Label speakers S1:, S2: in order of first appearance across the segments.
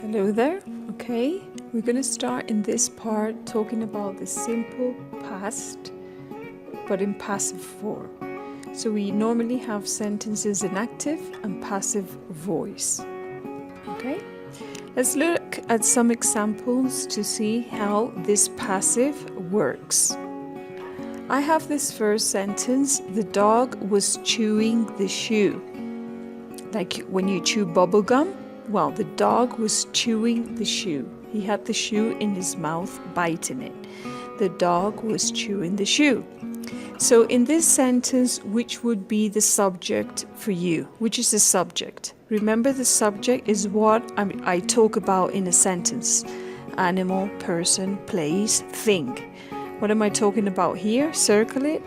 S1: Hello there. Okay, we're going to start in this part talking about the simple past, but in passive form. So we normally have sentences in active and passive voice. Okay, let's look at some examples to see how this passive works. I have this first sentence: the dog was chewing the shoe. Like when you chew bubble gum. Well, the dog was chewing the shoe. He had the shoe in his mouth, biting it. The dog was chewing the shoe. So in this sentence, which would be the subject for you? Which is the subject? Remember, the subject is what I talk about in a sentence. Animal, person, place, thing. What am I talking about here? Circle it.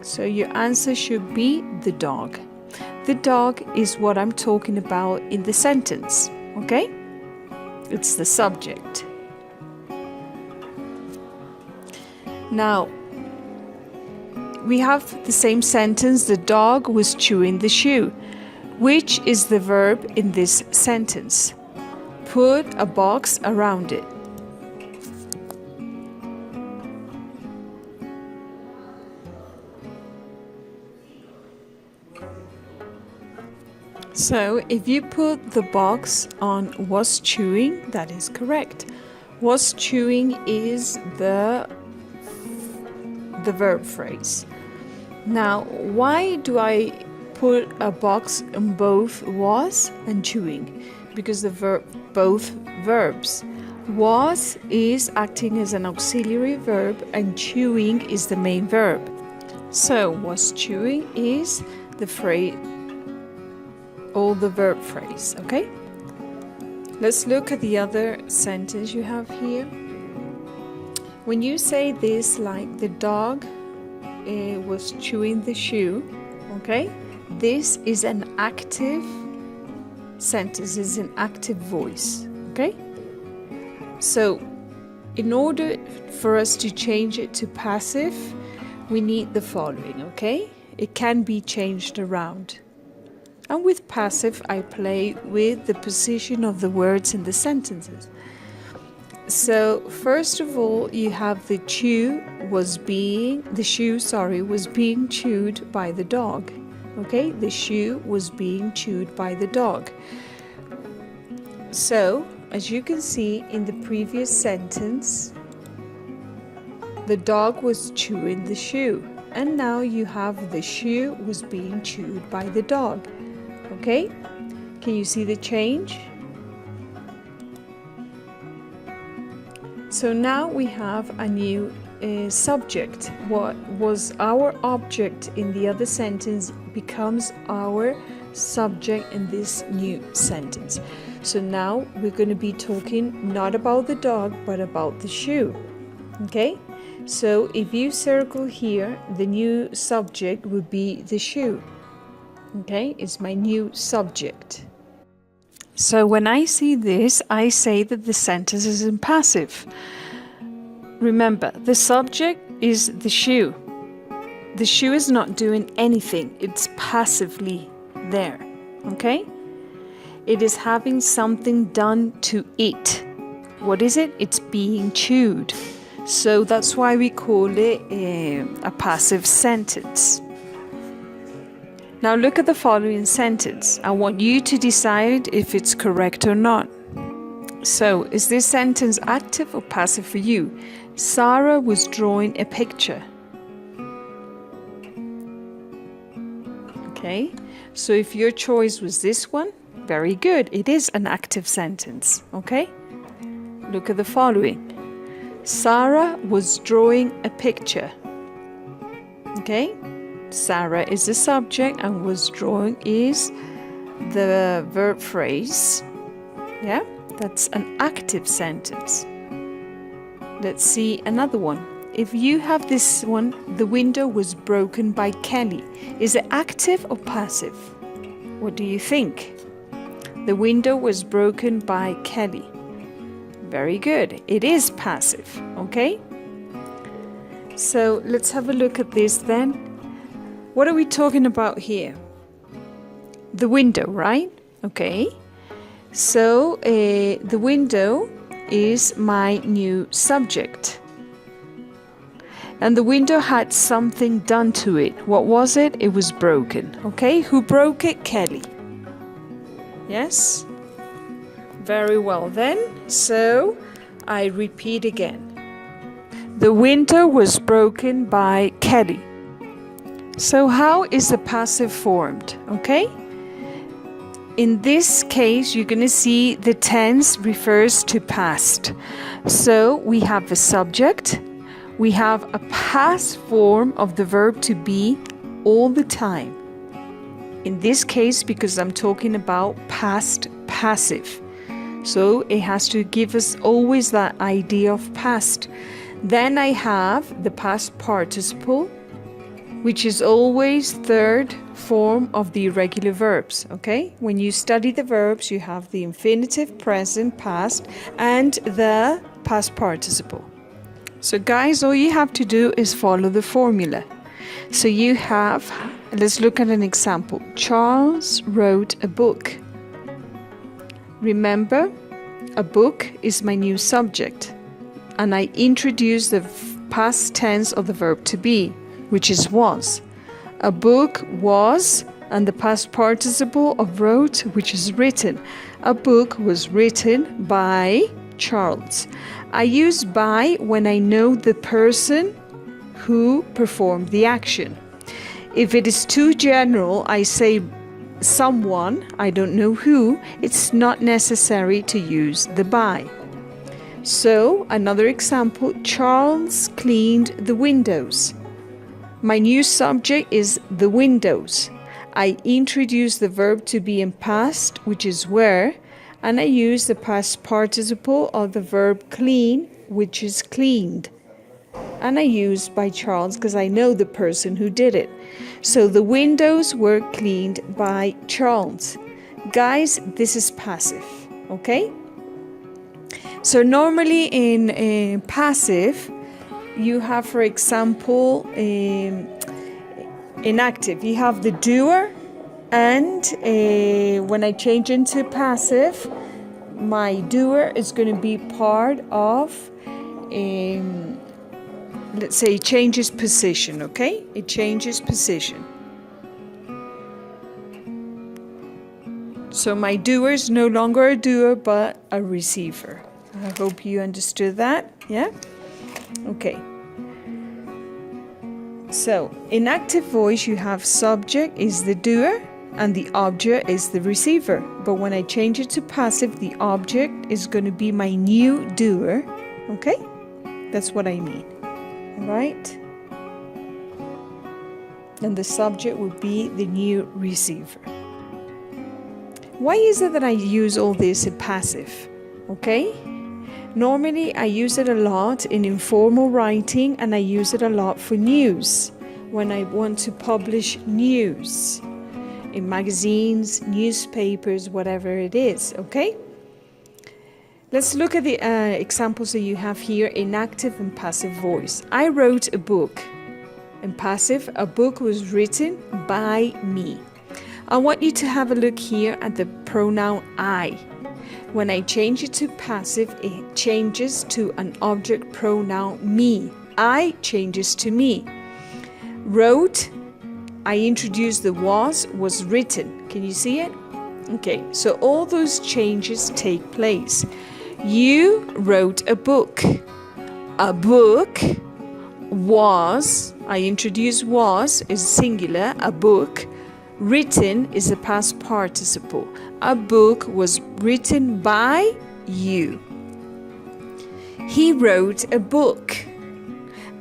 S1: So your answer should be the dog. The dog is what I'm talking about in the sentence, okay? It's the subject. Now, we have the same sentence: the dog was chewing the shoe. Which is the verb in this sentence? Put a box around it. So if you put the box on was chewing, that is correct. Was chewing is the verb phrase. Now, why do I put a box on both was and chewing? Because both verbs. Was is acting as an auxiliary verb and chewing is the main verb. So was chewing is the phrase, all the verb phrase, okay? Let's look at the other sentence you have here. When you say this, like the dog was chewing the shoe, okay? This is an active sentence, is an active voice, okay? So in order for us to change it to passive, we need the following, okay? It can be changed around. And with passive, I play with the position of the words in the sentences. So first of all, you have the shoe was being chewed by the dog. Okay, the shoe was being chewed by the dog. So, as you can see in the previous sentence, the dog was chewing the shoe. And now you have the shoe was being chewed by the dog. Okay, can you see the change? So now we have a new subject. What was our object in the other sentence becomes our subject in this new sentence. So now we're going to be talking not about the dog, but about the shoe. Okay, so if you circle here, the new subject would be the shoe. Okay, it's my new subject. So when I see this, I say that the sentence is in passive. Remember, the subject is the shoe. The shoe is not doing anything. It's passively there. Okay? It is having something done to it. What is it? It's being chewed. So that's why we call it a passive sentence. Now look at the following sentence. I want you to decide if it's correct or not. So, is this sentence active or passive for you? Sarah was drawing a picture. Okay, so if your choice was this one, very good. It is an active sentence. Okay, look at the following. Sarah was drawing a picture. Okay. Sarah is the subject and was drawing is the verb phrase. Yeah, that's an active sentence. Let's see another one. If you have this one, the window was broken by Kelly. Is it active or passive? What do you think? The window was broken by Kelly. Very good. It is passive, okay? So let's have a look at this then. What are we talking about here? The window, right? Okay. So the window is my new subject. And the window had something done to it. What was it? It was broken. Okay, who broke it? Kelly. Yes? Very well then. So I repeat again. The window was broken by Kelly. So how is the passive formed? Okay? In this case, you're going to see the tense refers to past. So we have the subject. We have a past form of the verb to be all the time. In this case, because I'm talking about past passive. So it has to give us always that idea of past. Then I have the past participle, which is always third form of the irregular verbs, okay? When you study the verbs, you have the infinitive, present, past, and the past participle. So guys, all you have to do is follow the formula. So you have, let's look at an example. Charles wrote a book. Remember, a book is my new subject. And I introduce the past tense of the verb to be, which is was. A book was, and the past participle of wrote, which is written. A book was written by Charles. I use by when I know the person who performed the action. If it is too general, I say someone, I don't know who, it's not necessary to use the by. So, another example, Charles cleaned the windows. My new subject is the windows. I introduce the verb to be in past, which is were, and I use the past participle of the verb clean, which is cleaned. And I use by Charles because I know the person who did it. So the windows were cleaned by Charles. Guys, this is passive, okay? So normally in passive, you have, for example, inactive. You have the doer, and when I change into passive, my doer is going to be part of, let's say, it changes position, okay? It changes position. So my doer is no longer a doer, but a receiver. I hope you understood that, yeah? Okay. So, in active voice, you have subject is the doer and the object is the receiver. But when I change it to passive, the object is going to be my new doer. Okay? That's what I mean. All right? And the subject would be the new receiver. Why is it that I use all this in passive? Okay? Normally, I use it a lot in informal writing, and I use it a lot for news, when I want to publish news in magazines, newspapers, whatever it is, okay? Let's look at the examples that you have here in active and passive voice. I wrote a book. In passive, a book was written by me. I want you to have a look here at the pronoun I. When I change it to passive, it changes to an object pronoun me. I changes to me. Wrote, I introduced the was written. Can you see it? Okay, so all those changes take place. You wrote a book. A book was, I introduced was, is singular, a book. Written is a past participle. A book was written by you. He wrote a book.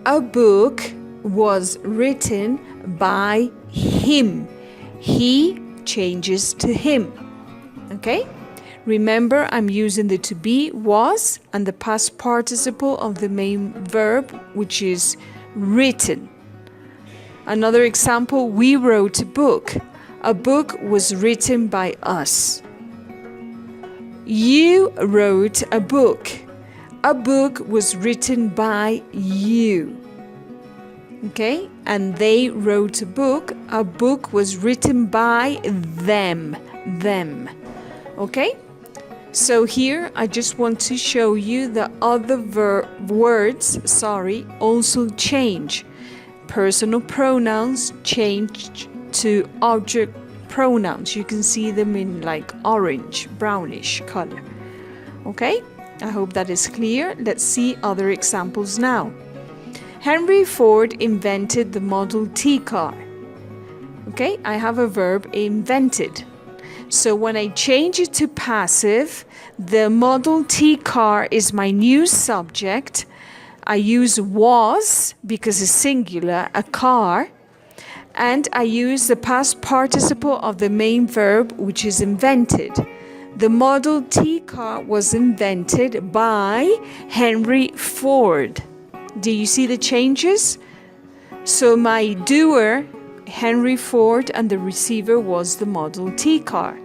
S1: A book was written by him. He changes to him. Okay? Remember, I'm using the to be, was, and the past participle of the main verb, which is written. Another example, we wrote a book. A book was written by us. You wrote a book. A book was written by you. Okay? And they wrote a book. A book was written by them. Them. Okay? So here I just want to show you that other words also change. Personal pronouns change to object pronouns. You can see them in like orange, brownish color. Okay, I hope that is clear. Let's see other examples now. Henry Ford invented the Model T car. Okay, I have a verb invented. So when I change it to passive, the Model T car is my new subject. I use was because it's singular, a car. And I use the past participle of the main verb, which is invented. The Model T car was invented by Henry Ford. Do you see the changes? So my doer, Henry Ford, and the receiver was the Model T car.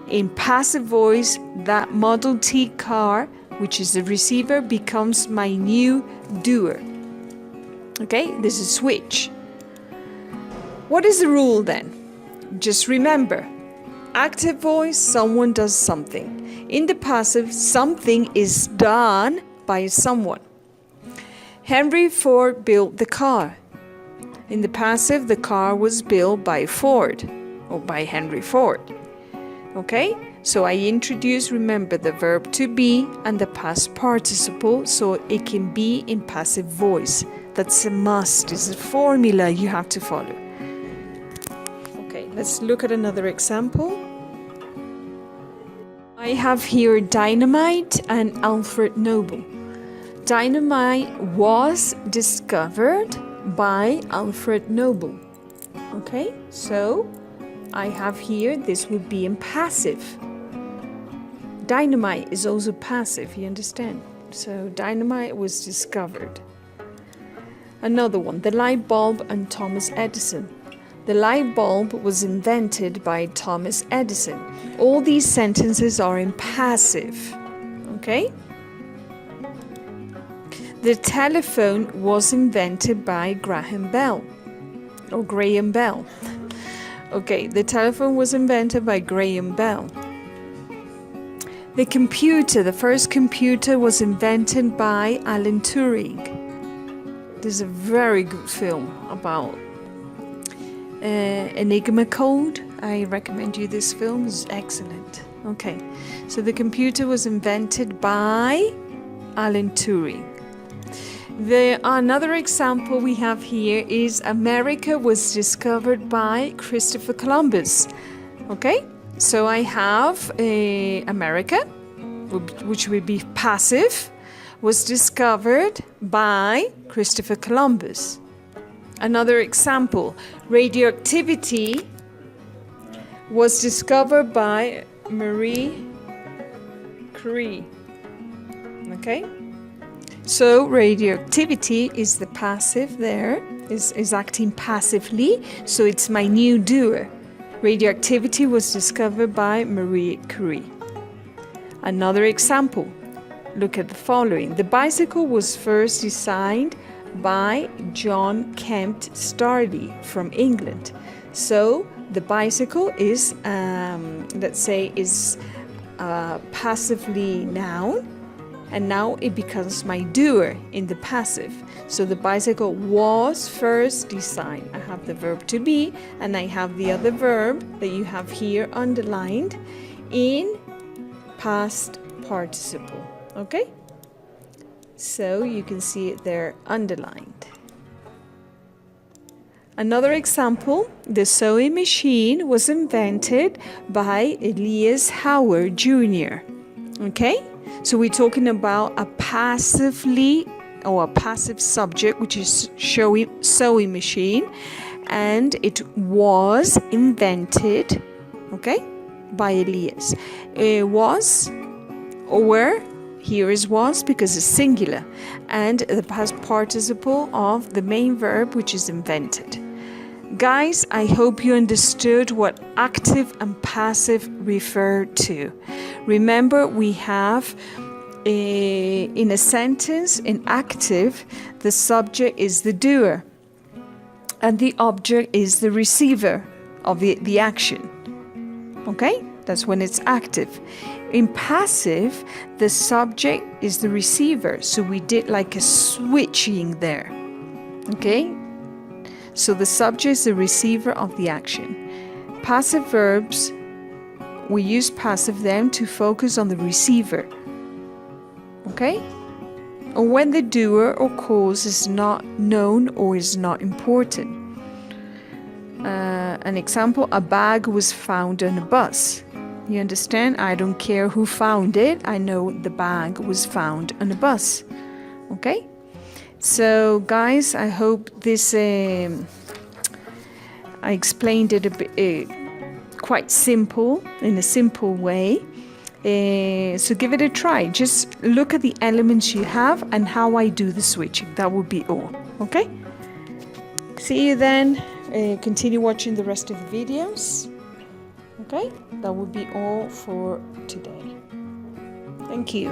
S1: In passive voice, that Model T car, which is the receiver, becomes my new doer. Okay, this is switch. What is the rule then? Just remember, active voice, someone does something. In the passive, something is done by someone. Henry Ford built the car. In the passive, the car was built by Ford or by Henry Ford. Okay, so I introduce, remember, the verb to be and the past participle so it can be in passive voice. That's a must, it's a formula you have to follow. Okay, let's look at another example. I have here dynamite and Alfred Nobel. Dynamite was discovered by Alfred Nobel. Okay, so I have here, this would be in passive. Dynamite is also passive, you understand? So dynamite was discovered. Another one, the light bulb and Thomas Edison. The light bulb was invented by Thomas Edison. All these sentences are in passive. Okay? The telephone was invented by Graham Bell. Or Graham Bell. Okay, the telephone was invented by Graham Bell. The computer, the first computer was invented by Alan Turing. There's a very good film about Enigma Code. I recommend you this film, it's excellent. Okay, so the computer was invented by Alan Turing. Another example we have here is America was discovered by Christopher Columbus. Okay, so I have America, which would be passive, was discovered by Christopher Columbus. Another example, radioactivity was discovered by Marie Curie. Okay? So radioactivity is the passive there, is acting passively, so it's my new doer. Radioactivity was discovered by Marie Curie. Another example, look at the following. The bicycle was first designed by John Kemp Starley from England. So the bicycle is, let's say, is passively noun, and now it becomes my doer in the passive. So the bicycle was first designed. I have the verb to be, and I have the other verb that you have here underlined in past participle. Okay? So you can see it there underlined. Another example, the sewing machine was invented by Elias Howard Jr. Okay? So we're talking about a passively or a passive subject, which is sewing machine, and it was invented, okay, by Elias. It was, or here is was because it's singular, and the past participle of the main verb, which is invented. Guys, I hope you understood what active and passive refer to. Remember, we have in a sentence, in active, the subject is the doer and the object is the receiver of the action. Okay? That's when it's active. In passive, the subject is the receiver, so we did like a switching there. Okay? So the subject is the receiver of the action. Passive verbs, we use passive them to focus on the receiver. Okay? Or when the doer or cause is not known or is not important. An example, a bag was found on a bus. You understand? I don't care who found it. I know the bag was found on a bus. Okay? So, guys, I hope this, I explained it a bit, quite simple, in a simple way. So give it a try. Just look at the elements you have and how I do the switching. That would be all. Okay? See you then. Continue watching the rest of the videos. Okay? That would be all for today. Thank you.